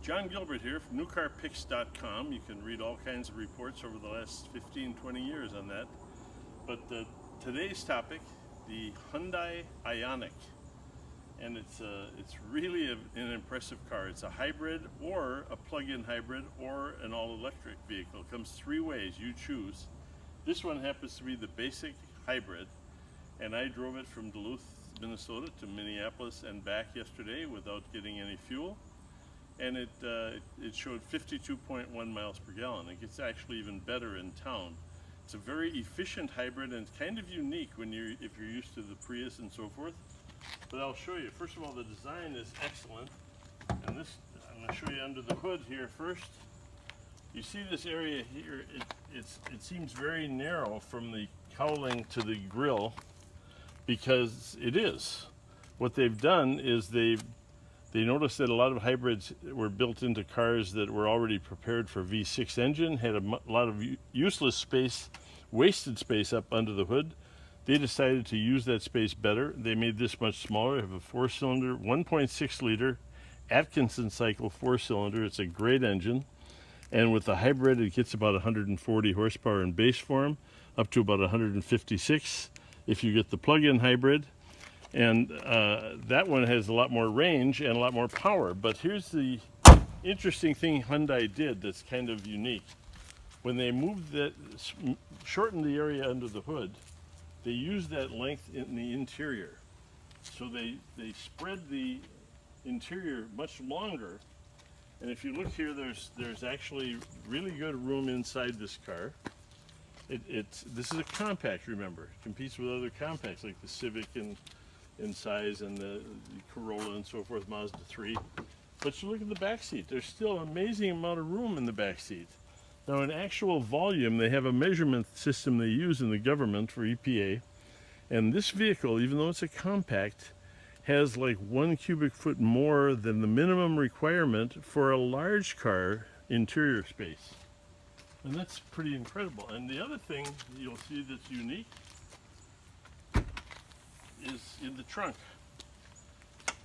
John Gilbert here from Newcarpicks.com. You can read all kinds of reports over the last 15-20 years on that. But today's topic, the Hyundai Ioniq. And it's really an impressive car. It's a hybrid or a plug-in hybrid or an all-electric vehicle. It comes three ways, you choose. This one happens to be the basic hybrid, and I drove it from Duluth, Minnesota to Minneapolis and back yesterday without getting any fuel. And it showed 52.1 miles per gallon. It gets actually even better in town. It's a very efficient hybrid and it's kind of unique if you're used to the Prius and so forth. But I'll show you. First of all, the design is excellent. And this, I'm going to show you under the hood here first. You see this area here, it seems very narrow from the cowling to the grill because it is. What they've done is they noticed that a lot of hybrids were built into cars that were already prepared for V6 engine, had a lot of useless space, wasted space up under the hood. They decided to use that space better. They made this much smaller. They have a four-cylinder, 1.6 liter Atkinson cycle four-cylinder. It's a great engine. And with the hybrid, it gets about 140 horsepower in base form, up to about 156 if you get the plug-in hybrid. And that one has a lot more range and a lot more power. But here's the interesting thing Hyundai did that's kind of unique. When they moved that, shortened the area under the hood, they used that length in the interior. So they spread the interior much longer. And if you look here, there's actually really good room inside this car. This is a compact, remember. It competes with other compacts like the Civic in size and the Corolla and so forth, Mazda 3. But you look at the back seat, there's still an amazing amount of room in the back seat. Now in actual volume, they have a measurement system they use in the government for EPA. And this vehicle, even though it's a compact, has like 1 cubic foot more than the minimum requirement for a large car interior space. And that's pretty incredible. And the other thing you'll see that's unique is in the trunk.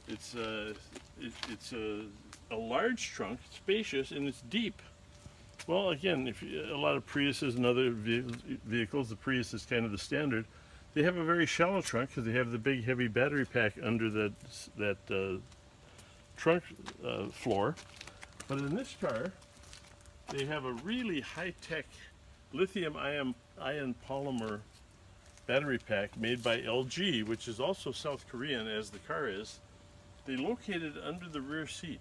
It's a large trunk, spacious, and it's deep. Well, again, a lot of Priuses and other vehicles, the Prius is kind of the standard. They have a very shallow trunk because they have the big heavy battery pack under that trunk floor. But in this car, they have a really high-tech lithium-ion polymer battery pack made by LG, which is also South Korean as the car is. They locate it under the rear seat.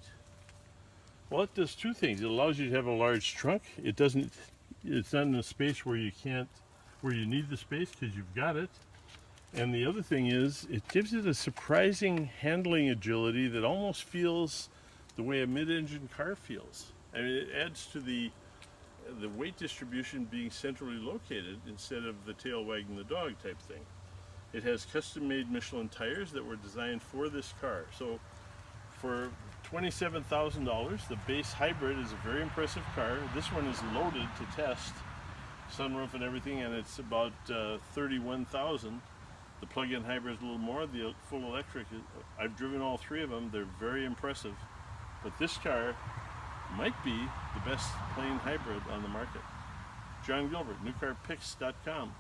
Well, it does two things. It allows you to have a large trunk. It's not in a space where you need the space because you've got it. And the other thing is, it gives it a surprising handling agility that almost feels the way a mid-engine car feels. I mean, it adds to the weight distribution being centrally located instead of the tail wagging the dog type thing. It has custom-made Michelin tires that were designed for this car. So for $27,000, the base hybrid is a very impressive car. This one is loaded to test, sunroof and everything, and it's about $31,000. The plug-in hybrid is a little more. The full electric, I've driven all three of them. They're very impressive. But this car might be the best plain hybrid on the market. John Gilbert, Newcarpicks.com.